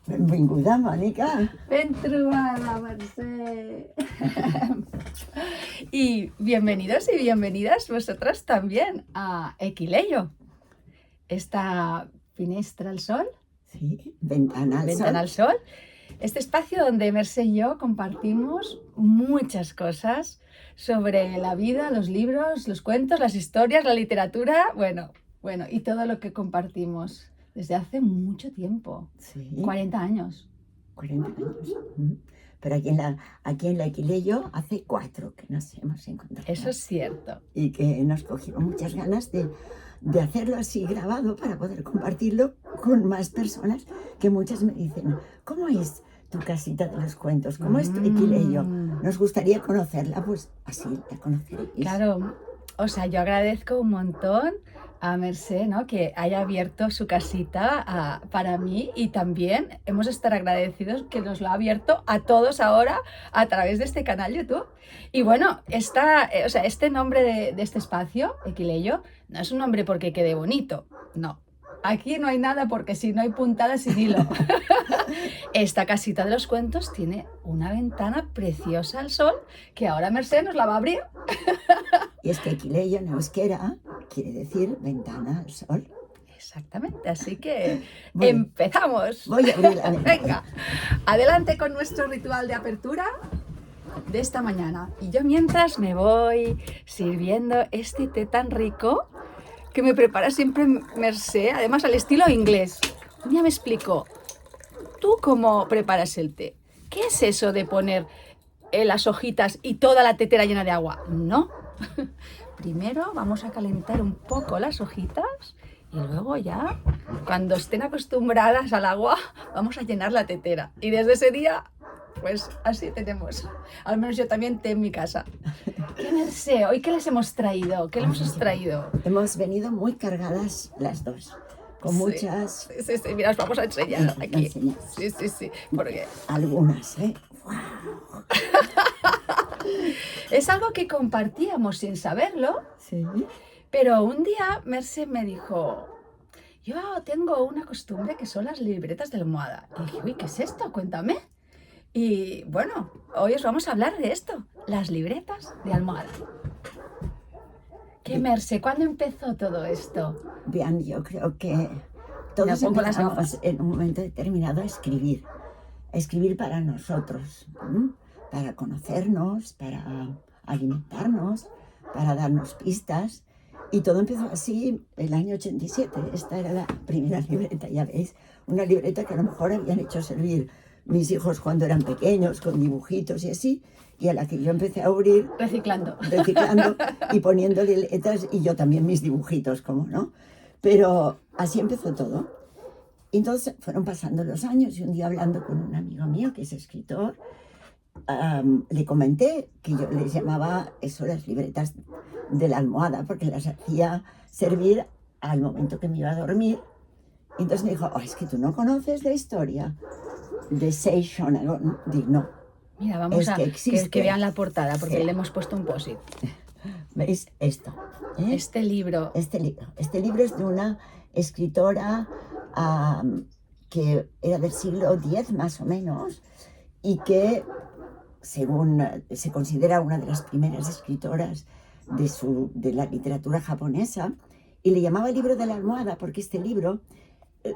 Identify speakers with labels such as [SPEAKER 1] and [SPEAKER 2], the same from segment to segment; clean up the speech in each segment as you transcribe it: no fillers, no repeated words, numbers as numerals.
[SPEAKER 1] Benvinguda, Mònica.
[SPEAKER 2] Ben trobada, Mercè. Y bienvenidos y bienvenidas vosotras también a Equileyo, esta finestra al sol,
[SPEAKER 1] Sí, ventana al
[SPEAKER 2] ventana al
[SPEAKER 1] sol.
[SPEAKER 2] sol, este espacio donde Mercè y yo compartimos muchas cosas sobre la vida, los libros, los cuentos, las historias, la literatura, bueno, y todo lo que compartimos desde hace mucho tiempo,
[SPEAKER 1] Sí,
[SPEAKER 2] 40 años.
[SPEAKER 1] 40 años. Pero aquí en la Equileyo hace 4 que nos hemos encontrado.
[SPEAKER 2] Eso es cierto.
[SPEAKER 1] Y que nos cogieron muchas ganas de hacerlo así grabado para poder compartirlo con más personas, que muchas me dicen, ¿cómo es tu casita de los cuentos? ¿Cómo es tu Equileyo? Nos gustaría conocerla, pues así la conoceréis.
[SPEAKER 2] Claro, o sea, yo agradezco un montón a Mercè, ¿no?, que haya abierto su casita para mí, y también hemos de estar agradecidos que nos lo ha abierto a todos ahora a través de este canal YouTube. Y bueno, este nombre de este espacio, Equileyo, no es un nombre porque quede bonito, no. Aquí no hay nada porque si no hay puntada sin hilo. Esta casita de los cuentos tiene una ventana preciosa al sol que ahora Mercè nos la va a abrir.
[SPEAKER 1] Y es que Equileyo en euskera quiere decir ventana al sol.
[SPEAKER 2] Exactamente, así que
[SPEAKER 1] Bueno,
[SPEAKER 2] empezamos.
[SPEAKER 1] voy a abrir la ventana.
[SPEAKER 2] Venga, adelante con nuestro ritual de apertura de esta mañana. Y yo mientras me voy sirviendo este té tan rico que me prepara siempre Mercè, además al estilo inglés. Ya me explico. ¿Tú cómo preparas el té? ¿Qué es eso de poner las hojitas y toda la tetera llena de agua? No. Primero vamos a calentar un poco las hojitas y luego ya, cuando estén acostumbradas al agua, vamos a llenar la tetera. Y desde ese día, pues así tenemos. Al menos yo también té en mi casa. ¿Qué Mercè? ¿Hoy qué les hemos traído? ¿Qué les hemos traído?
[SPEAKER 1] Hemos venido muy cargadas las dos, con
[SPEAKER 2] Sí,
[SPEAKER 1] muchas...
[SPEAKER 2] Sí, mira, os vamos a enseñar
[SPEAKER 1] Lo
[SPEAKER 2] aquí.
[SPEAKER 1] enseñas.
[SPEAKER 2] Sí, porque
[SPEAKER 1] Algunas, ¿eh?
[SPEAKER 2] es algo que compartíamos sin saberlo,
[SPEAKER 1] Sí.
[SPEAKER 2] pero un día Mercè me dijo, yo tengo una costumbre que son las libretas de almohada. Y dije, uy, ¿qué es esto? Cuéntame. Y bueno, hoy os vamos a hablar de esto, las libretas de almohada. ¿Qué, Mercè? ¿Cuándo empezó todo esto?
[SPEAKER 1] Bien, yo creo que todos
[SPEAKER 2] pongo las
[SPEAKER 1] empezamos en un momento determinado a escribir para nosotros, para conocernos, para alimentarnos, para darnos pistas. Y todo empezó así el año 87. Esta era la primera libreta, ya veis, una libreta que a lo mejor habían hecho servir mis hijos cuando eran pequeños, con dibujitos y así, y a la que yo empecé a abrir,
[SPEAKER 2] Reciclando
[SPEAKER 1] y poniéndole letras, y yo también mis dibujitos, como no. Pero así empezó todo. Y entonces fueron pasando los años, y un día hablando con un amigo mío que es escritor, le comenté que yo les llamaba eso las libretas de la almohada, porque las hacía servir al momento que me iba a dormir. Y entonces me dijo, es que tú no conoces la historia de Seishonagon. Digo, no.
[SPEAKER 2] Mira, vamos a
[SPEAKER 1] existe.
[SPEAKER 2] que vean la portada, porque
[SPEAKER 1] Sí.
[SPEAKER 2] le hemos puesto un post-it.
[SPEAKER 1] ¿Veis esto?
[SPEAKER 2] Este libro.
[SPEAKER 1] Este libro es de una escritora que era del siglo X más o menos, y que según se considera una de las primeras escritoras de la literatura japonesa, y le llamaba el libro de la almohada porque este libro,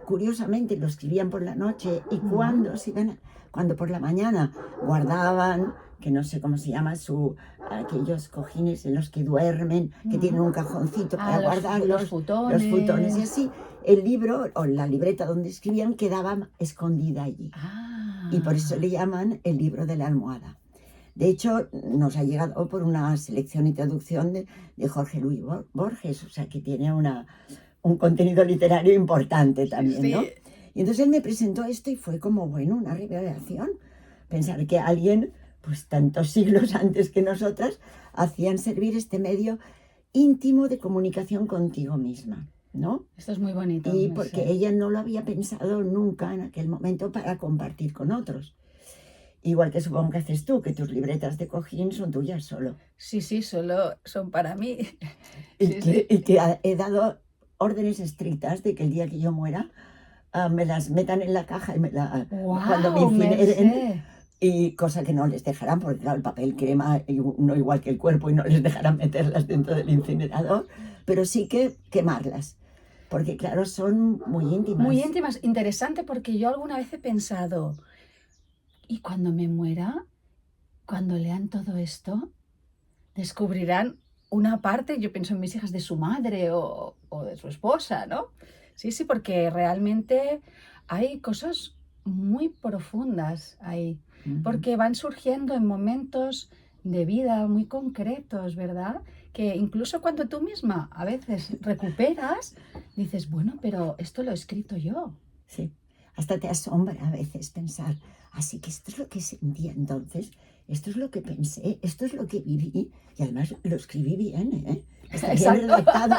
[SPEAKER 1] curiosamente, lo escribían por la noche, y cuando por la mañana guardaban, que no sé cómo se llama, aquellos cojines en los que duermen, que tienen un cajoncito para guardarlos,
[SPEAKER 2] los futones
[SPEAKER 1] y así, el libro o la libreta donde escribían quedaba escondida allí. Y por eso le llaman el libro de la almohada. De hecho, nos ha llegado por una selección y traducción de Jorge Luis Borges, o sea que tiene un contenido literario importante también,
[SPEAKER 2] Sí.
[SPEAKER 1] ¿no? Y entonces él me presentó esto y fue como, bueno, una revelación. Pensar que alguien, pues tantos siglos antes que nosotras, hacían servir este medio íntimo de comunicación contigo misma, ¿no?
[SPEAKER 2] Esto es muy bonito.
[SPEAKER 1] Y porque ella no lo había pensado nunca en aquel momento para compartir con otros. Igual que supongo que haces tú, que tus libretas de cojín son tuyas solo.
[SPEAKER 2] Sí, solo son para mí.
[SPEAKER 1] Y que he dado órdenes estrictas de que el día que yo muera, me las metan en la caja y cuando me
[SPEAKER 2] ¡Guau,
[SPEAKER 1] incineren,
[SPEAKER 2] Mercè!
[SPEAKER 1] y cosa que no les dejarán, porque claro, el papel crema no igual que el cuerpo y no les dejarán meterlas dentro del incinerador, pero sí que quemarlas, porque claro, son muy
[SPEAKER 2] Muy
[SPEAKER 1] íntimas.
[SPEAKER 2] íntimas. Interesante porque yo alguna vez he pensado, ¿y cuando me muera, cuando lean todo esto, descubrirán una parte, yo pienso en mis hijas, de su madre o de su esposa, ¿no? Sí, sí, porque realmente hay cosas muy profundas ahí,
[SPEAKER 1] Ujú.
[SPEAKER 2] porque van surgiendo en momentos de vida muy concretos, ¿verdad? Que incluso cuando tú misma a veces recuperas, dices, bueno, pero esto lo he escrito yo.
[SPEAKER 1] Sí, hasta te asombra a veces pensar, así que esto es lo que sentía entonces, esto es lo que pensé, esto es lo que viví, y además lo escribí bien, ¿eh? Está bien
[SPEAKER 2] Exacto.
[SPEAKER 1] redactado.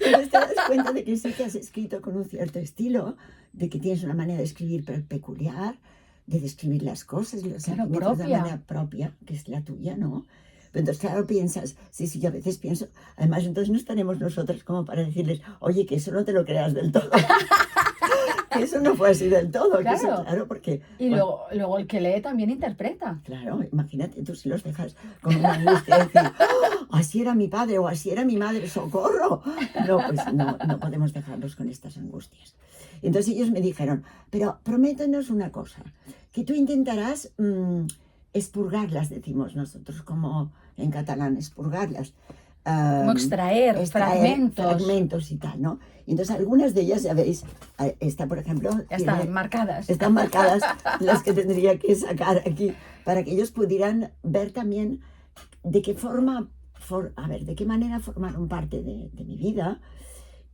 [SPEAKER 1] Entonces te das cuenta de que sí que has escrito con un cierto estilo, de que tienes una manera de escribir peculiar, de describir las cosas y los
[SPEAKER 2] Claro,
[SPEAKER 1] sentimientos de una
[SPEAKER 2] propia.
[SPEAKER 1] manera propia, que es la tuya, ¿no? Pero entonces, claro, piensas, sí, yo a veces pienso, además, entonces no estaremos nosotros como para decirles, oye, que eso no te lo creas del todo, que eso no fue así del todo, que eso,
[SPEAKER 2] Claro.
[SPEAKER 1] claro, porque,
[SPEAKER 2] Y
[SPEAKER 1] bueno,
[SPEAKER 2] luego el que lee también interpreta.
[SPEAKER 1] claro, imagínate tú si los dejas con una angustia de decir, "Oh, así era mi padre o así era mi madre, socorro". No, pues no podemos dejarlos con estas angustias. Entonces ellos me dijeron, pero prométenos una cosa, que tú intentarás expurgarlas, decimos nosotros, como en catalán, expurgarlas.
[SPEAKER 2] Como extraer
[SPEAKER 1] Extraer
[SPEAKER 2] fragmentos.
[SPEAKER 1] fragmentos y tal, ¿no? Y entonces algunas de ellas, ya veis, esta por ejemplo,
[SPEAKER 2] Ya están marcadas.
[SPEAKER 1] están marcadas las que tendría que sacar aquí para que ellos pudieran ver también de qué forma, de qué manera formaron parte de mi vida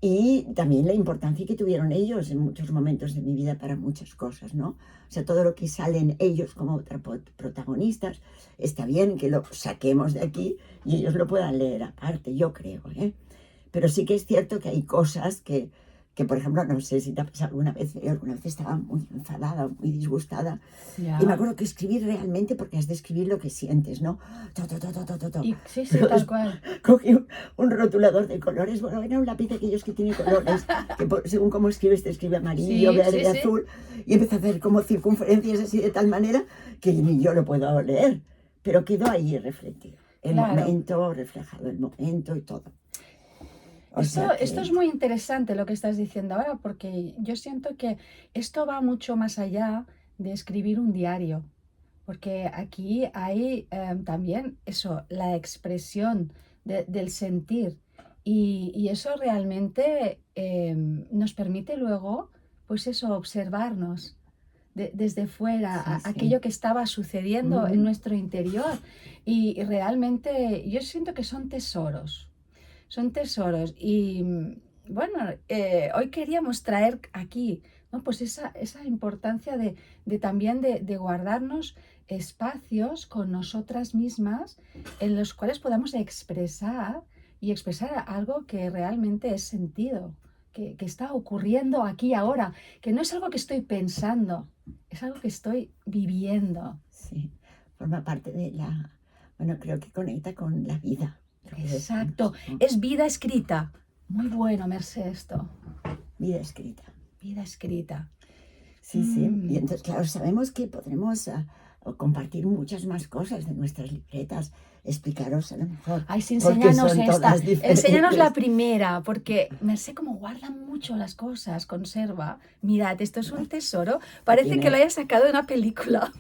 [SPEAKER 1] y también la importancia que tuvieron ellos en muchos momentos de mi vida para muchas cosas, ¿no? O sea, todo lo que salen ellos como protagonistas, está bien que lo saquemos de aquí y ellos lo puedan leer aparte, yo creo, ¿eh? Pero sí que es cierto que hay cosas que por ejemplo, no sé si te ha pasado alguna vez estaba muy enfadada, muy disgustada, y me
[SPEAKER 2] Ya.
[SPEAKER 1] acuerdo que escribí realmente, porque has de escribir lo que sientes, ¿no? To.
[SPEAKER 2] Y sí, sí,
[SPEAKER 1] Pero
[SPEAKER 2] tal cual.
[SPEAKER 1] cogí un rotulador de colores, bueno, era un lápiz de aquellos que tiene colores, que según cómo escribes te escribe amarillo,
[SPEAKER 2] Sí,
[SPEAKER 1] verde,
[SPEAKER 2] sí, sí.
[SPEAKER 1] azul, y empecé a hacer como circunferencias así de tal manera que ni yo lo puedo leer, pero quedó ahí refletido, el
[SPEAKER 2] Claro.
[SPEAKER 1] momento, reflejado el momento y todo. O sea
[SPEAKER 2] Esto es
[SPEAKER 1] que,
[SPEAKER 2] muy interesante lo que estás diciendo ahora, porque yo siento que esto va mucho más allá de escribir un diario, porque aquí hay también eso, la expresión del sentir, y eso realmente nos permite luego, pues eso, observarnos desde fuera,
[SPEAKER 1] sí, sí.
[SPEAKER 2] aquello que estaba sucediendo en
[SPEAKER 1] Ujú.
[SPEAKER 2] nuestro interior, y realmente yo siento que son tesoros. Y bueno, hoy queríamos traer aquí, ¿no? Pues esa importancia de también de guardarnos espacios con nosotras mismas en los cuales podamos expresar y expresar algo que realmente es sentido, que está ocurriendo aquí ahora, que no es algo que estoy pensando, es algo que estoy viviendo.
[SPEAKER 1] Sí, forma parte de bueno, creo que conecta con la vida, lo que
[SPEAKER 2] Exacto,
[SPEAKER 1] decimos, ¿no?
[SPEAKER 2] es vida escrita. Muy bueno, Mercé, esto.
[SPEAKER 1] Vida escrita.
[SPEAKER 2] Vida escrita.
[SPEAKER 1] Sí, sí. Y
[SPEAKER 2] Mm.
[SPEAKER 1] entonces, claro, sabemos que podremos compartir muchas más cosas de nuestras libretas, explicaros a lo mejor
[SPEAKER 2] Ay, sí,
[SPEAKER 1] por qué
[SPEAKER 2] enséñanos
[SPEAKER 1] son
[SPEAKER 2] esta.
[SPEAKER 1] todas
[SPEAKER 2] Enséñanos la
[SPEAKER 1] diferentes.
[SPEAKER 2] primera, porque Mercé como guarda mucho las cosas, conserva. Mirad, esto es un tesoro.
[SPEAKER 1] Y
[SPEAKER 2] Parece que lo
[SPEAKER 1] tiene,
[SPEAKER 2] haya sacado de una película.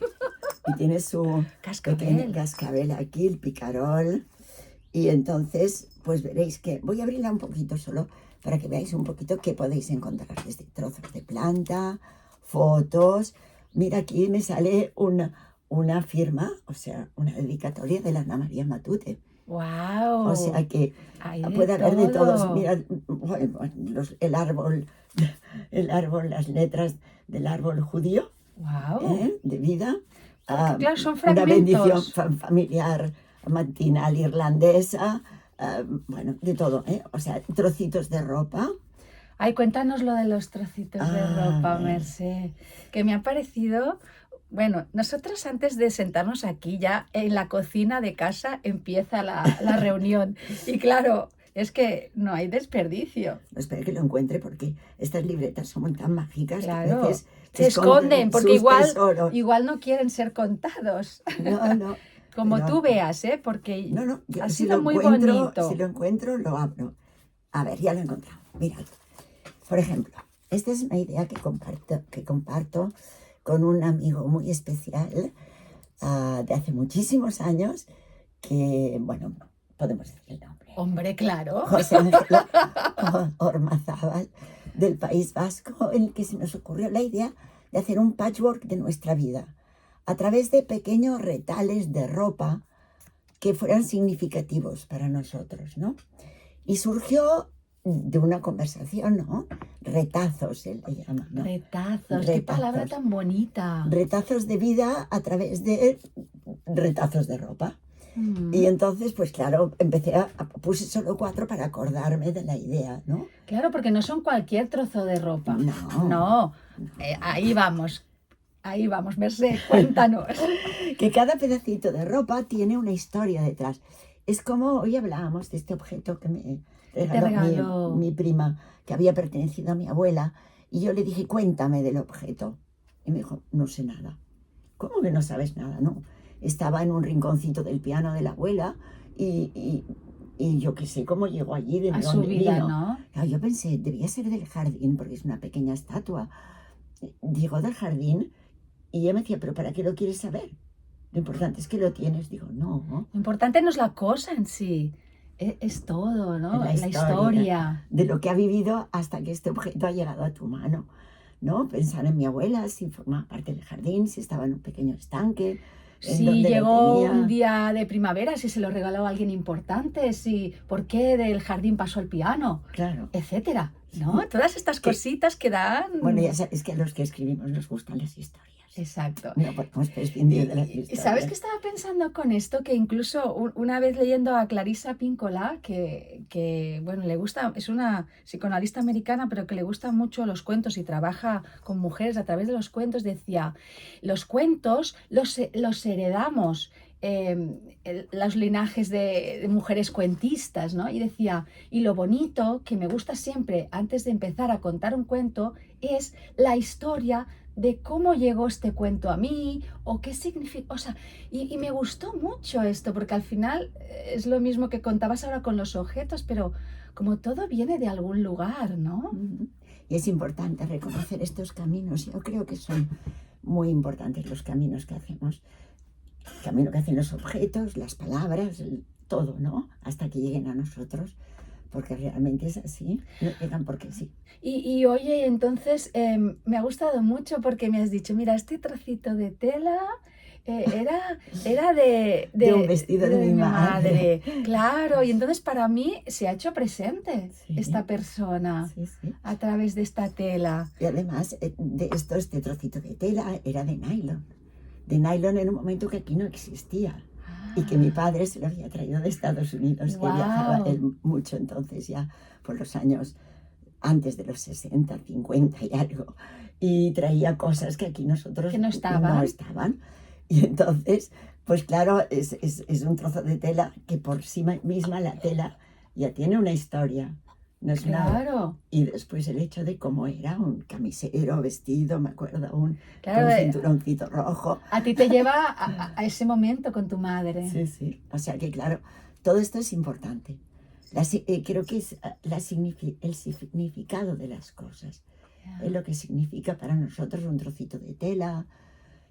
[SPEAKER 1] y tiene su pequeño
[SPEAKER 2] Cascabel.
[SPEAKER 1] cascabel aquí, el picarol. Y entonces, pues veréis que voy a abrirla un poquito solo para que veáis un poquito qué podéis encontrar. Desde trozos de planta, fotos. Mira, aquí me sale una firma, o sea, una dedicatoria de la Ana María Matute. O
[SPEAKER 2] ¡Wow!
[SPEAKER 1] sea que
[SPEAKER 2] Hay de
[SPEAKER 1] puede haber de todos.
[SPEAKER 2] todo.
[SPEAKER 1] Mira, bueno, el árbol, las letras del árbol judío,
[SPEAKER 2] ¡Wow!
[SPEAKER 1] de vida,
[SPEAKER 2] Porque claro, son
[SPEAKER 1] una bendición
[SPEAKER 2] fragmentos.
[SPEAKER 1] familiar matinal irlandesa, bueno, de todo, o sea, trocitos de ropa.
[SPEAKER 2] Ay, cuéntanos lo de los trocitos de
[SPEAKER 1] A
[SPEAKER 2] ropa,
[SPEAKER 1] ver,
[SPEAKER 2] Mercé, que me ha parecido. Bueno, nosotros antes de sentarnos aquí ya en la cocina de casa empieza la reunión. Y claro, Es que no hay desperdicio.
[SPEAKER 1] No, espero que lo encuentre porque estas libretas son tan mágicas que a
[SPEAKER 2] Claro.
[SPEAKER 1] veces
[SPEAKER 2] Se esconden porque
[SPEAKER 1] sus tesoros.
[SPEAKER 2] igual no quieren ser contados.
[SPEAKER 1] No, no.
[SPEAKER 2] Como
[SPEAKER 1] pero-
[SPEAKER 2] tú veas, ¿eh? Porque
[SPEAKER 1] No, yo
[SPEAKER 2] ha
[SPEAKER 1] si
[SPEAKER 2] sido
[SPEAKER 1] lo
[SPEAKER 2] muy
[SPEAKER 1] encuentro,
[SPEAKER 2] bonito.
[SPEAKER 1] si lo encuentro, lo abro. A ver, ya lo he encontrado. Mirad. Por ejemplo, esta es una idea que comparto con un amigo muy especial de hace muchísimos años, que, bueno, podemos decir el nombre.
[SPEAKER 2] Hombre, claro.
[SPEAKER 1] José Ángel Ormazábal, del País Vasco, en el que se nos ocurrió la idea de hacer un patchwork de nuestra vida a través de pequeños retales de ropa que fueran significativos para nosotros, ¿no? Y surgió de una conversación, ¿no? Retazos, él le llama, ¿no?
[SPEAKER 2] Retazos, qué palabra
[SPEAKER 1] Retazos.
[SPEAKER 2] tan bonita.
[SPEAKER 1] Retazos de vida a través de retazos de ropa. Y entonces, pues claro, puse solo 4 para acordarme de la idea, ¿no?
[SPEAKER 2] Claro, porque no son cualquier trozo de ropa.
[SPEAKER 1] No.
[SPEAKER 2] No. Ahí vamos, Mercè, cuéntanos.
[SPEAKER 1] Que cada pedacito de ropa tiene una historia detrás. Es como hoy hablábamos de este objeto que me regaló mi prima, que había pertenecido a mi abuela, y yo le dije, cuéntame del objeto. Y me dijo, no sé nada. ¿Cómo que no sabes nada? No. Estaba en un rinconcito del piano de la abuela y yo qué sé cómo llegó allí, de
[SPEAKER 2] A su
[SPEAKER 1] dónde
[SPEAKER 2] vida,
[SPEAKER 1] vino.
[SPEAKER 2] ¿no?
[SPEAKER 1] Claro, yo pensé, debía ser del jardín, porque es una pequeña estatua. Llegó del jardín y ella me decía, ¿pero para qué lo quieres saber? Lo importante es que lo tienes. Digo, no.
[SPEAKER 2] Lo importante no es la cosa en sí, es todo, ¿no?
[SPEAKER 1] La historia de lo que ha vivido hasta que este objeto ha llegado a tu mano, ¿no? Pensar en mi abuela, si formaba parte del jardín, si estaba en un pequeño estanque.
[SPEAKER 2] Si llegó un día de primavera, si se lo regaló a alguien importante, si por qué del jardín pasó al piano,
[SPEAKER 1] claro,
[SPEAKER 2] etcétera, ¿no? Todas estas cositas que dan...
[SPEAKER 1] Bueno, ya sabes que a los que escribimos nos gustan las historias.
[SPEAKER 2] Exacto.
[SPEAKER 1] No podemos prescindir de las historias.
[SPEAKER 2] ¿Sabes qué estaba pensando con esto? Que incluso una vez leyendo a Clarissa Pinkola, que bueno, le gusta, es una psicoanalista americana, pero que le gustan mucho los cuentos y trabaja con mujeres a través de los cuentos, decía, los cuentos los heredamos, los linajes de mujeres cuentistas, ¿no? Y decía, y lo bonito que me gusta siempre antes de empezar a contar un cuento es la historia de cómo llegó este cuento a mí o qué significa, o sea, y me gustó mucho esto, porque al final es lo mismo que contabas ahora con los objetos, pero como todo viene de algún lugar, ¿no?
[SPEAKER 1] Y es importante reconocer estos caminos. Yo creo que son muy importantes los caminos que hacemos. El camino que hacen los objetos, las palabras, todo, ¿no? Hasta que lleguen a nosotros. Porque realmente es así, no llegan porque sí.
[SPEAKER 2] Y oye, entonces me ha gustado mucho porque me has dicho, mira, este trocito de tela era de
[SPEAKER 1] un vestido de mi madre.
[SPEAKER 2] Claro, y entonces para mí se ha hecho presente esta persona
[SPEAKER 1] sí.
[SPEAKER 2] a través de esta tela.
[SPEAKER 1] Y además, este trocito de tela era de nylon. De nylon en un momento que aquí no existía. Y que mi padre se lo había traído de Estados Unidos, que viajaba él mucho entonces, ya por los años antes de los 60, 50 y algo. Y traía cosas que aquí nosotros
[SPEAKER 2] que no estaban.
[SPEAKER 1] Y entonces, pues claro, es un trozo de tela que por sí misma la tela ya tiene una historia. No es
[SPEAKER 2] claro.
[SPEAKER 1] Y después el hecho de cómo era un camisero vestido, me acuerdo, con un cinturoncito rojo.
[SPEAKER 2] A ti te lleva a ese momento con tu madre.
[SPEAKER 1] Sí. O sea que claro, todo esto es importante. Creo que es el significado de las cosas. Es lo que significa para nosotros un trocito de tela.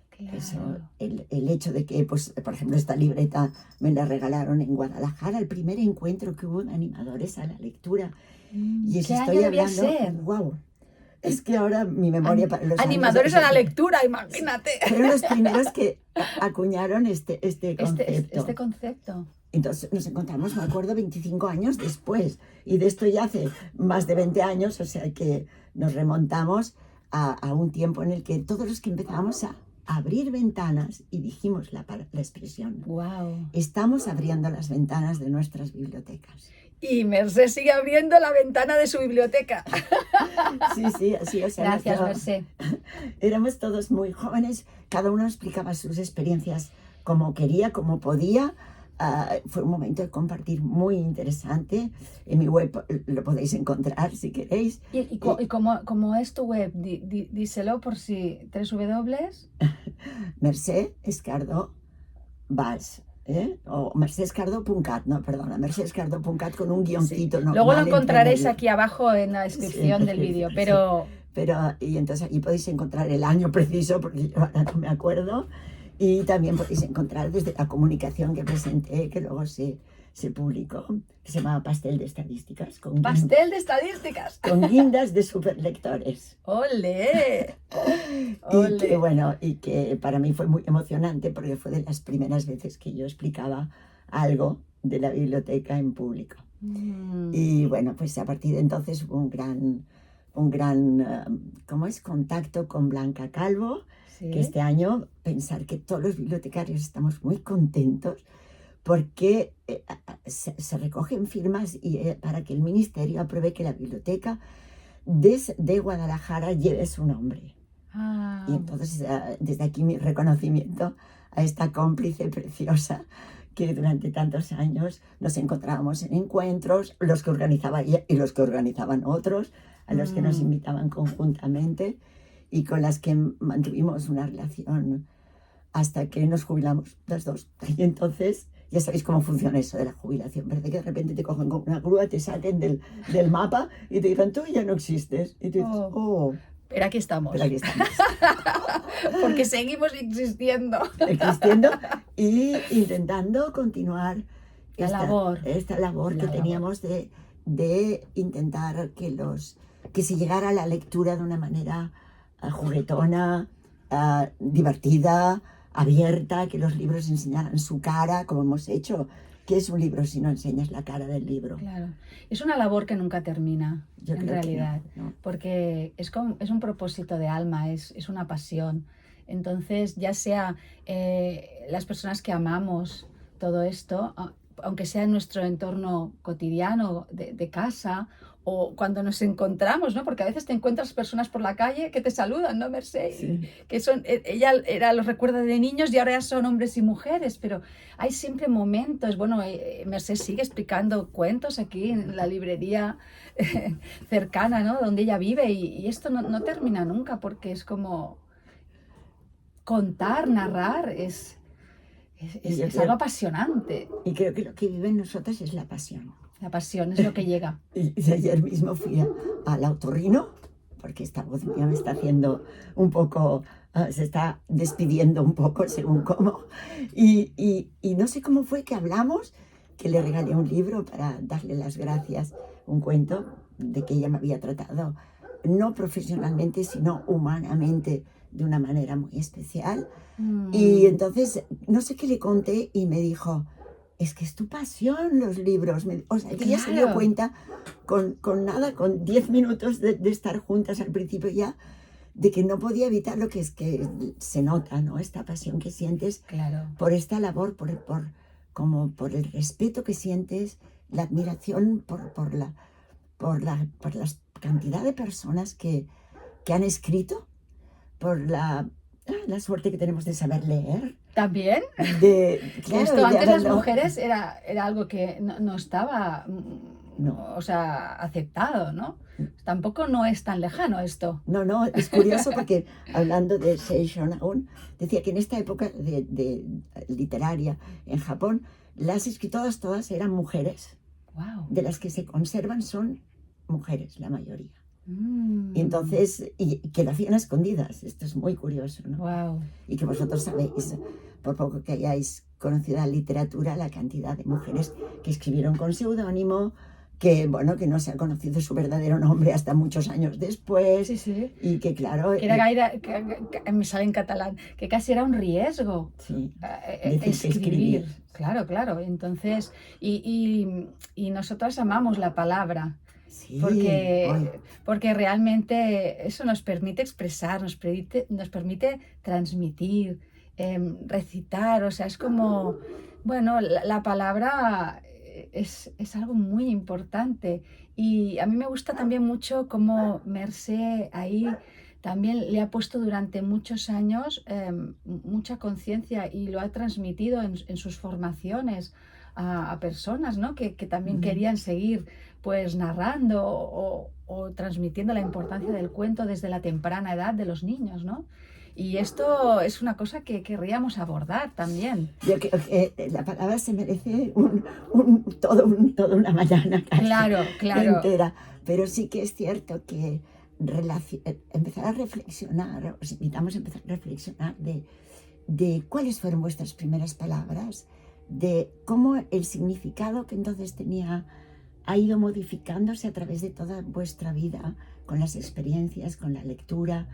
[SPEAKER 2] Claro.
[SPEAKER 1] Eso, el hecho de que, pues, por ejemplo, esta libreta me la regalaron en Guadalajara, el primer encuentro que hubo de animadores a la lectura. Y
[SPEAKER 2] ¿Qué año debía ser?
[SPEAKER 1] ¡Wow! Es que ahora mi memoria para los
[SPEAKER 2] animadores a la lectura, imagínate.
[SPEAKER 1] Fueron los primeros que acuñaron este concepto.
[SPEAKER 2] Este concepto.
[SPEAKER 1] Entonces nos encontramos, me acuerdo, 25 años después. Y de esto ya hace más de 20 años, o sea que nos remontamos a un tiempo en el que todos los que empezábamos a abrir ventanas, y dijimos la expresión,
[SPEAKER 2] wow.
[SPEAKER 1] Estamos abriendo las ventanas de nuestras bibliotecas.
[SPEAKER 2] Y Mercè sigue abriendo la ventana de su biblioteca.
[SPEAKER 1] Sí, así o sea.
[SPEAKER 2] Gracias, Mercè.
[SPEAKER 1] Éramos todos muy jóvenes, cada uno explicaba sus experiencias como quería, como podía, fue un momento de compartir muy interesante. En mi web lo podéis encontrar si queréis.
[SPEAKER 2] ¿Y cómo es tu web? Díselo por si www.
[SPEAKER 1] Mercè Escardó Valls, o mercèescardó.cat, no, perdona, mercèescardó.cat con un guioncito.
[SPEAKER 2] Sí.
[SPEAKER 1] Normal
[SPEAKER 2] Luego lo encontraréis
[SPEAKER 1] entre
[SPEAKER 2] aquí abajo en la descripción del vídeo, pero...
[SPEAKER 1] y entonces aquí podéis encontrar el año preciso, porque yo ahora no me acuerdo, y también podéis encontrar desde la comunicación que presenté, que luego se publicó, que se llama Pastel de Estadísticas.
[SPEAKER 2] ¡Pastel de Estadísticas!
[SPEAKER 1] Con guindas de superlectores.
[SPEAKER 2] ¡Ole!
[SPEAKER 1] Y que, bueno, y que para mí fue muy emocionante porque fue de las primeras veces que yo explicaba algo de la biblioteca en público. Y bueno, pues a partir de entonces hubo un gran contacto con Blanca Calvo,
[SPEAKER 2] ¿Sí?
[SPEAKER 1] que este año pensar que todos los bibliotecarios estamos muy contentos porque se recogen firmas para que el ministerio apruebe que la biblioteca de Guadalajara lleve su nombre. Y entonces desde aquí mi reconocimiento a esta cómplice preciosa que durante tantos años nos encontrábamos en encuentros, los que organizaba ella y los que organizaban otros, a los que nos invitaban conjuntamente y con las que mantuvimos una relación hasta que nos jubilamos las dos. Y entonces ya sabéis cómo funciona eso de la jubilación. Parece que de repente te cogen con una grúa, te saquen del mapa y te digan, tú ya no existes. Y tú dices, oh.
[SPEAKER 2] Pero aquí estamos.
[SPEAKER 1] Pero aquí estamos.
[SPEAKER 2] Porque seguimos existiendo.
[SPEAKER 1] Existiendo y intentando continuar esta labor que teníamos de intentar que se llegara a la lectura de una manera juguetona, divertida, abierta, que los libros enseñaran su cara, como hemos hecho. ¿Qué es un libro si no enseñas la cara del libro?
[SPEAKER 2] Claro. Es una labor que nunca termina, en realidad,
[SPEAKER 1] no.
[SPEAKER 2] porque es un propósito de alma, es una pasión. Entonces, ya sea las personas que amamos todo esto, aunque sea en nuestro entorno cotidiano de casa, o cuando nos encontramos, ¿no? Porque a veces te encuentras personas por la calle que te saludan, ¿no, Mercè?
[SPEAKER 1] Sí.
[SPEAKER 2] Que ella los recuerda de niños y ahora ya son hombres y mujeres, pero hay siempre momentos. Bueno, Mercè sigue explicando cuentos aquí en la librería cercana, ¿no? Donde ella vive y esto no termina nunca porque es como contar, narrar, es algo apasionante.
[SPEAKER 1] Y creo que lo que vive en nosotros es la pasión.
[SPEAKER 2] La pasión es lo que llega.
[SPEAKER 1] Y ayer mismo fui al otorrino, porque esta voz mía me está haciendo un poco, se está despidiendo un poco según cómo. Y no sé cómo fue que hablamos, que le regalé un libro para darle las gracias, un cuento de que ella me había tratado, no profesionalmente, sino humanamente, de una manera muy especial. Y entonces, no sé qué le conté y me dijo, es que es tu pasión los libros. O sea, que ella se dio cuenta con 10 minutos de estar juntas al principio ya, de que no podía evitar lo que es que se nota, ¿no? Esta pasión que sientes por esta labor, por el respeto que sientes, la admiración por la cantidad de personas que han escrito, por la suerte que tenemos de saber leer.
[SPEAKER 2] ¿También?
[SPEAKER 1] Claro,
[SPEAKER 2] esto antes las mujeres era algo que no estaba
[SPEAKER 1] No.
[SPEAKER 2] O sea, aceptado, ¿no? Tampoco no es tan lejano esto.
[SPEAKER 1] No, es curioso porque hablando de Sei Shonagon, decía que en esta época de literaria en Japón, las escritoras todas eran mujeres.
[SPEAKER 2] Wow.
[SPEAKER 1] De las que se conservan son mujeres, la mayoría. Y entonces, y que lo hacían a escondidas, esto es muy curioso, ¿no?
[SPEAKER 2] Wow.
[SPEAKER 1] Y que vosotros sabéis, por poco que hayáis conocido la literatura, la cantidad de mujeres que escribieron con seudónimo, que bueno, que no se ha conocido su verdadero nombre hasta muchos años después.
[SPEAKER 2] Sí.
[SPEAKER 1] Y que claro...
[SPEAKER 2] que me sale en catalán, que casi era un riesgo.
[SPEAKER 1] Sí,
[SPEAKER 2] escribir. Claro. Entonces, y nosotros amamos la palabra.
[SPEAKER 1] Sí,
[SPEAKER 2] porque realmente eso nos permite expresar, nos permite transmitir, recitar, o sea, es como, bueno, la palabra es algo muy importante y a mí me gusta también mucho cómo Mercè ahí también le ha puesto durante muchos años mucha conciencia y lo ha transmitido en sus formaciones a personas, ¿no? que también querían seguir pues narrando o transmitiendo la importancia del cuento desde la temprana edad de los niños, ¿no? Y esto es una cosa que querríamos abordar también.
[SPEAKER 1] Yo creo que la palabra se merece toda una mañana casi
[SPEAKER 2] Claro, claro.
[SPEAKER 1] entera, pero sí que es cierto que empezar a reflexionar, os invitamos a empezar a reflexionar de cuáles fueron vuestras primeras palabras, de cómo el significado que entonces tenía ha ido modificándose a través de toda vuestra vida, con las experiencias, con la lectura.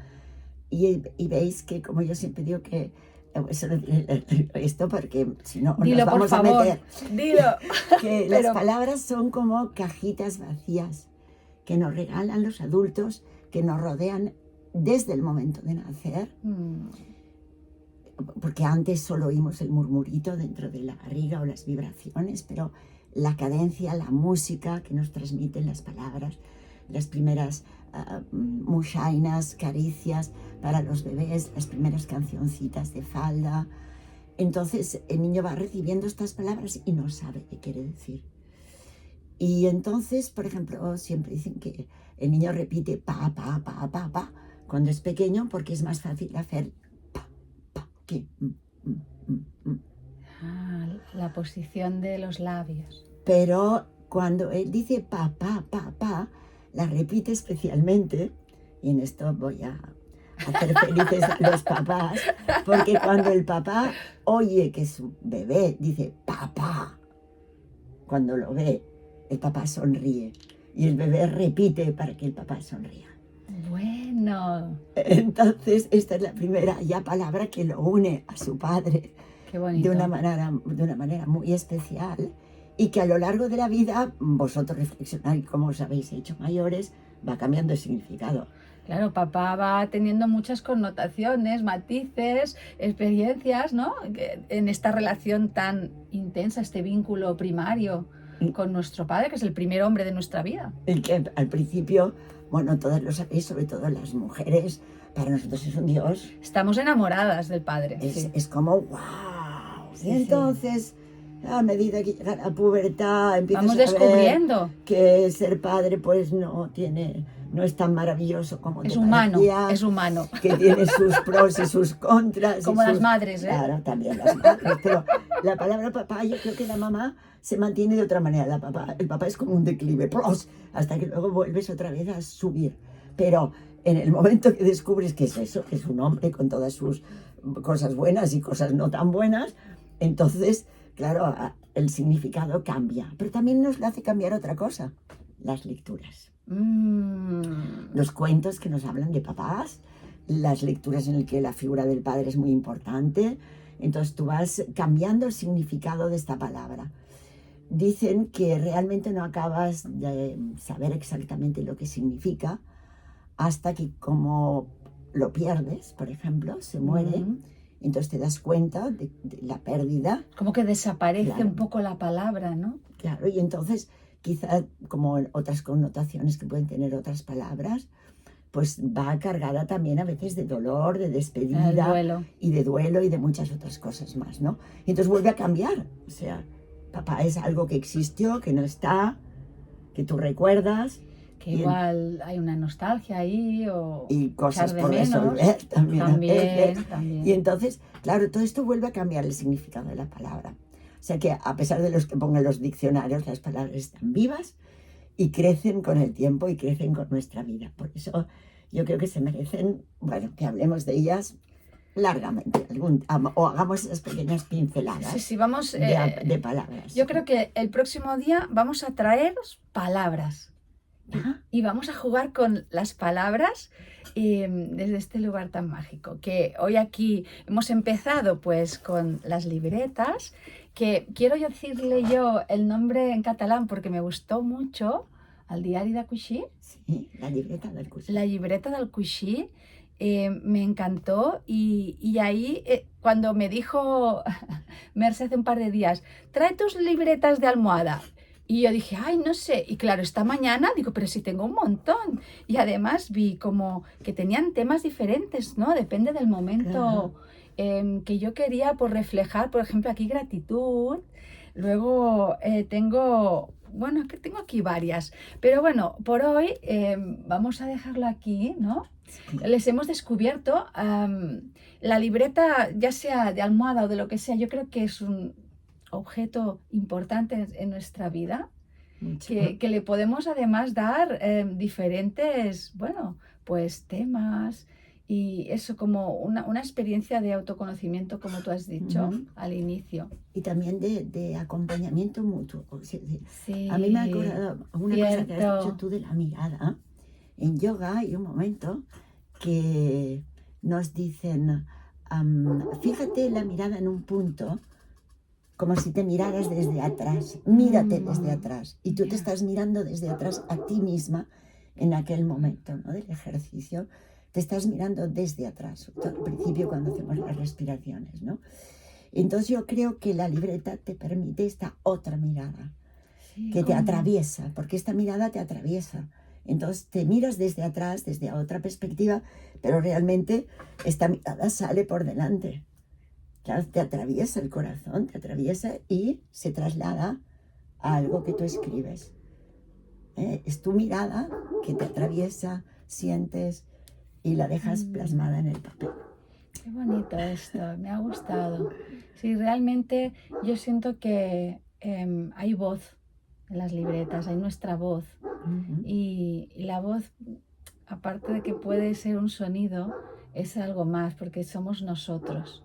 [SPEAKER 1] Y veis que, como yo siempre digo, que eso no tiene esto porque si no
[SPEAKER 2] Dilo,
[SPEAKER 1] nos vamos
[SPEAKER 2] por favor,
[SPEAKER 1] a meter.
[SPEAKER 2] dilo.
[SPEAKER 1] Que las palabras son como cajitas vacías que nos regalan los adultos, que nos rodean desde el momento de nacer. Porque antes solo oímos el murmurito dentro de la barriga o las vibraciones, pero la cadencia, la música que nos transmiten las palabras, las primeras mushainas, caricias para los bebés, las primeras cancioncitas de falda. Entonces el niño va recibiendo estas palabras y no sabe qué quiere decir. Y entonces, por ejemplo, siempre dicen que el niño repite pa, pa, pa, pa, pa, cuando es pequeño, porque es más fácil hacer pa, pa, que
[SPEAKER 2] La posición de los labios.
[SPEAKER 1] Pero cuando él dice pa, pa, pa, pa, la repite especialmente, y en esto voy a hacer felices a los papás, porque cuando el papá oye que su bebé dice papá, cuando lo ve, el papá sonríe, y el bebé repite para que el papá sonría.
[SPEAKER 2] Bueno.
[SPEAKER 1] Entonces, esta es la primera ya palabra que lo une a su padre.
[SPEAKER 2] Qué bonito.
[SPEAKER 1] De una manera muy especial, y que a lo largo de la vida, vosotros reflexionáis cómo os habéis hecho mayores, va cambiando el significado.
[SPEAKER 2] Claro, papá va teniendo muchas connotaciones, matices, experiencias, ¿no? En esta relación tan intensa, este vínculo primario con nuestro padre, que es el primer hombre de nuestra vida.
[SPEAKER 1] Y que al principio, bueno, todos lo sabéis, sobre todo las mujeres, para nosotros es un dios.
[SPEAKER 2] Estamos enamoradas del padre.
[SPEAKER 1] Es como, wow. Sí, y entonces, a medida que llega la pubertad, empiezas
[SPEAKER 2] vamos
[SPEAKER 1] a ver
[SPEAKER 2] descubriendo
[SPEAKER 1] que ser padre pues no es tan maravilloso como
[SPEAKER 2] es
[SPEAKER 1] te
[SPEAKER 2] humano,
[SPEAKER 1] parecía,
[SPEAKER 2] es humano.
[SPEAKER 1] que tiene sus pros y sus contras.
[SPEAKER 2] Como las madres, ¿eh?
[SPEAKER 1] Claro, también las madres, pero la palabra papá, yo creo que la mamá se mantiene de otra manera. El papá es como un declive, ¡plos!, hasta que luego vuelves otra vez a subir. Pero en el momento que descubres que es eso, que es un hombre con todas sus cosas buenas y cosas no tan buenas, entonces, claro, el significado cambia. Pero también nos lo hace cambiar otra cosa, las lecturas. Los cuentos que nos hablan de papás, las lecturas en las que la figura del padre es muy importante. Entonces tú vas cambiando el significado de esta palabra. Dicen que realmente no acabas de saber exactamente lo que significa hasta que, como lo pierdes, por ejemplo, se muere, entonces te das cuenta de la pérdida.
[SPEAKER 2] Como que desaparece,
[SPEAKER 1] claro,
[SPEAKER 2] un poco la palabra, ¿no?
[SPEAKER 1] Claro, y entonces quizá, como otras connotaciones que pueden tener otras palabras, pues va cargada también a veces de dolor, de despedida,
[SPEAKER 2] duelo.
[SPEAKER 1] Y de duelo y de muchas otras cosas más, ¿no? Y entonces vuelve a cambiar. O sea, papá es algo que existió, que no está, que tú recuerdas.
[SPEAKER 2] Que igual hay una nostalgia ahí
[SPEAKER 1] y cosas por
[SPEAKER 2] menos.
[SPEAKER 1] Resolver también.
[SPEAKER 2] También.
[SPEAKER 1] Y entonces, claro, todo esto vuelve a cambiar el significado de la palabra. O sea que a pesar de los que pongan los diccionarios, las palabras están vivas y crecen con el tiempo y crecen con nuestra vida. Por eso yo creo que se merecen, bueno, que hablemos de ellas largamente, o hagamos esas pequeñas pinceladas.
[SPEAKER 2] Sí, vamos,
[SPEAKER 1] de palabras.
[SPEAKER 2] Yo creo que el próximo día vamos a traeros palabras. Y vamos a jugar con las palabras desde este lugar tan mágico, que hoy aquí hemos empezado pues con las libretas, que quiero decirle yo el nombre en catalán porque me gustó mucho, el diari de Cuixí.
[SPEAKER 1] Sí, la libreta del Cuixí.
[SPEAKER 2] La libreta del Cuixí me encantó y ahí cuando me dijo Merce hace un par de días, trae tus libretas de almohada. Y yo dije, ay, no sé. Y claro, esta mañana digo, pero sí tengo un montón. Y además vi como que tenían temas diferentes, ¿no? Depende del momento que yo quería pues, reflejar. Por ejemplo, aquí gratitud. Luego bueno, que tengo aquí varias. Pero bueno, por hoy vamos a dejarlo aquí, ¿no?
[SPEAKER 1] Sí.
[SPEAKER 2] Les hemos descubierto la libreta, ya sea de almohada o de lo que sea, yo creo que es un objeto importante en nuestra vida,
[SPEAKER 1] Mucho.
[SPEAKER 2] que le podemos además dar diferentes, bueno, pues temas y eso como una experiencia de autoconocimiento, como tú has dicho al inicio.
[SPEAKER 1] Y también de acompañamiento mutuo. Es decir,
[SPEAKER 2] Sí,
[SPEAKER 1] a mí me ha acordado una cosa que has dicho
[SPEAKER 2] cierto.
[SPEAKER 1] tú de la mirada. En yoga hay un momento que nos dicen, fíjate la mirada en un punto, como si te miraras desde atrás. Mírate desde atrás. Y tú te
[SPEAKER 2] Ya.
[SPEAKER 1] estás mirando desde atrás a ti misma en aquel momento, ¿no? Del ejercicio. Te estás mirando desde atrás, al principio cuando hacemos las respiraciones, ¿no? Entonces yo creo que la libreta te permite esta otra mirada,
[SPEAKER 2] Sí,
[SPEAKER 1] que te
[SPEAKER 2] como-
[SPEAKER 1] atraviesa, porque esta mirada te atraviesa. Entonces te miras desde atrás, desde otra perspectiva, pero realmente esta mirada sale por delante. Claro, te atraviesa el corazón, te atraviesa y se traslada a algo que tú escribes. Es tu mirada que te atraviesa, sientes y la dejas plasmada en el papel.
[SPEAKER 2] Qué bonito esto, me ha gustado. Sí, realmente yo siento que hay voz en las libretas, hay nuestra voz. Y la voz, aparte de que puede ser un sonido, es algo más, porque somos nosotros.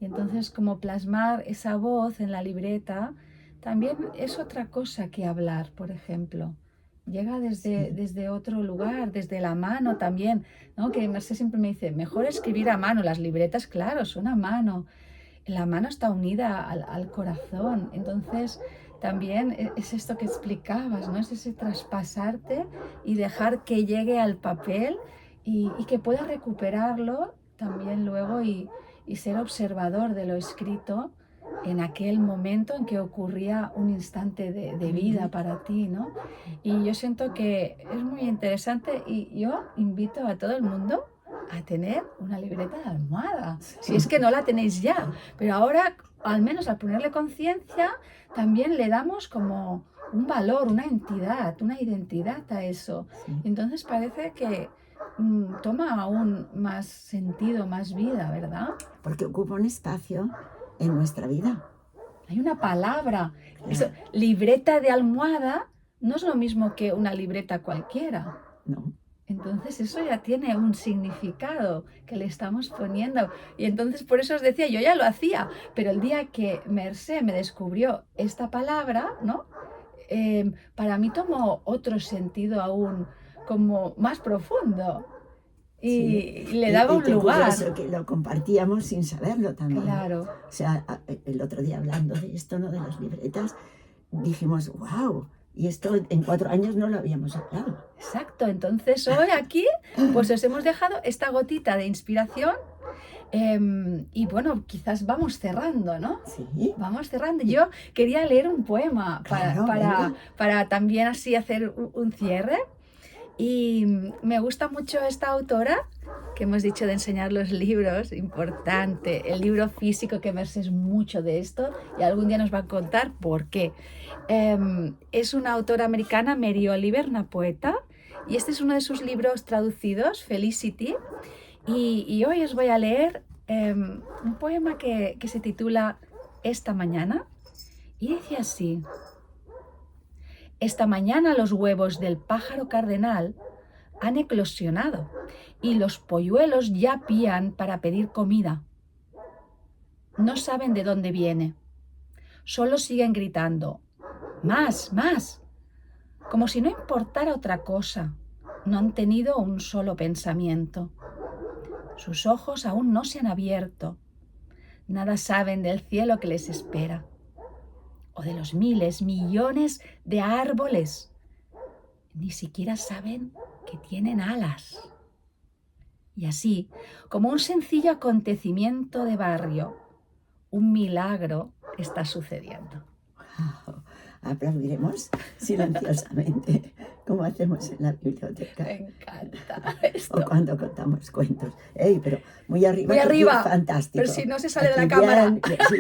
[SPEAKER 2] Y entonces, como plasmar esa voz en la libreta, también es otra cosa que hablar, por ejemplo. Llega desde otro lugar, desde la mano también, ¿no? Que Mercé siempre me dice, mejor escribir a mano, las libretas, claro, son a mano. La mano está unida al corazón, entonces también es esto que explicabas, ¿no? Es ese traspasarte y dejar que llegue al papel y que puedas recuperarlo también luego y ser observador de lo escrito en aquel momento en que ocurría un instante de vida para ti, ¿no? Y yo siento que es muy interesante y yo invito a todo el mundo a tener una libreta de almohada, si es que no la tenéis ya, pero ahora al menos al ponerle conciencia también le damos como un valor, una entidad, una identidad a eso.
[SPEAKER 1] Sí.
[SPEAKER 2] Entonces parece que toma aún más sentido, más vida, ¿verdad?
[SPEAKER 1] Porque ocupa un espacio en nuestra vida.
[SPEAKER 2] Hay una palabra.
[SPEAKER 1] Claro.
[SPEAKER 2] Eso, libreta de almohada no es lo mismo que una libreta cualquiera.
[SPEAKER 1] No.
[SPEAKER 2] Entonces eso ya tiene un significado que le estamos poniendo. Y entonces por eso os decía, yo ya lo hacía, pero el día que Mercé me descubrió esta palabra, ¿no? Para mí tomó otro sentido aún como más profundo y le daba un
[SPEAKER 1] qué
[SPEAKER 2] lugar.
[SPEAKER 1] curioso que lo compartíamos sin saberlo también.
[SPEAKER 2] Claro.
[SPEAKER 1] O sea, el otro día hablando de esto, ¿no? De las libretas, dijimos, wow, y esto en 4 años no lo habíamos hablado.
[SPEAKER 2] Exacto, entonces hoy aquí pues os hemos dejado esta gotita de inspiración y bueno, quizás vamos cerrando, ¿no?
[SPEAKER 1] Sí.
[SPEAKER 2] Vamos cerrando. Yo quería leer un poema
[SPEAKER 1] Claro, venga.
[SPEAKER 2] para también así hacer un cierre y me gusta mucho esta autora que hemos dicho de enseñar los libros, importante, el libro físico, que Mercé es mucho de esto y algún día nos va a contar por qué. Es una autora americana, Mary Oliver, una poeta, y este es uno de sus libros traducidos, Felicity, y hoy os voy a leer un poema que se titula Esta mañana, y dice así: esta mañana los huevos del pájaro cardenal han eclosionado y los polluelos ya pían para pedir comida. No saben de dónde viene. Solo siguen gritando, más, más, como si no importara otra cosa. No han tenido un solo pensamiento. Sus ojos aún no se han abierto. Nada saben del cielo que les espera, o de los miles, millones de árboles. Ni siquiera saben que tienen alas. Y así, como un sencillo acontecimiento de barrio, un milagro está sucediendo.
[SPEAKER 1] Wow. aplaudiremos silenciosamente, como hacemos en la biblioteca.
[SPEAKER 2] Me encanta
[SPEAKER 1] O
[SPEAKER 2] esto.
[SPEAKER 1] cuando contamos cuentos. Ey, pero muy arriba.
[SPEAKER 2] Muy
[SPEAKER 1] porque
[SPEAKER 2] arriba,
[SPEAKER 1] es fantástico.
[SPEAKER 2] pero si no se sale de la
[SPEAKER 1] Aquí
[SPEAKER 2] cámara.
[SPEAKER 1] bien, sí,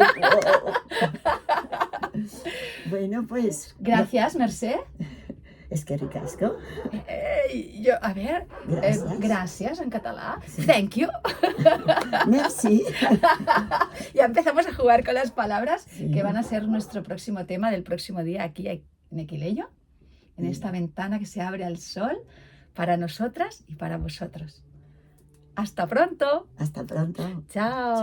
[SPEAKER 1] Bueno, pues...
[SPEAKER 2] Gracias, Mercè.
[SPEAKER 1] Es que ricasco.
[SPEAKER 2] A ver,
[SPEAKER 1] Gràcies.
[SPEAKER 2] gracias en catalán.
[SPEAKER 1] Sí.
[SPEAKER 2] Thank you.
[SPEAKER 1] Merci.
[SPEAKER 2] Ya empezamos a jugar con las palabras
[SPEAKER 1] Sí.
[SPEAKER 2] que van a ser nuestro próximo tema del próximo día aquí en Equileyo, en
[SPEAKER 1] Sí.
[SPEAKER 2] esta ventana que se abre al sol para nosotras y para vosotros. Hasta pronto.
[SPEAKER 1] Hasta pronto.
[SPEAKER 2] Chao.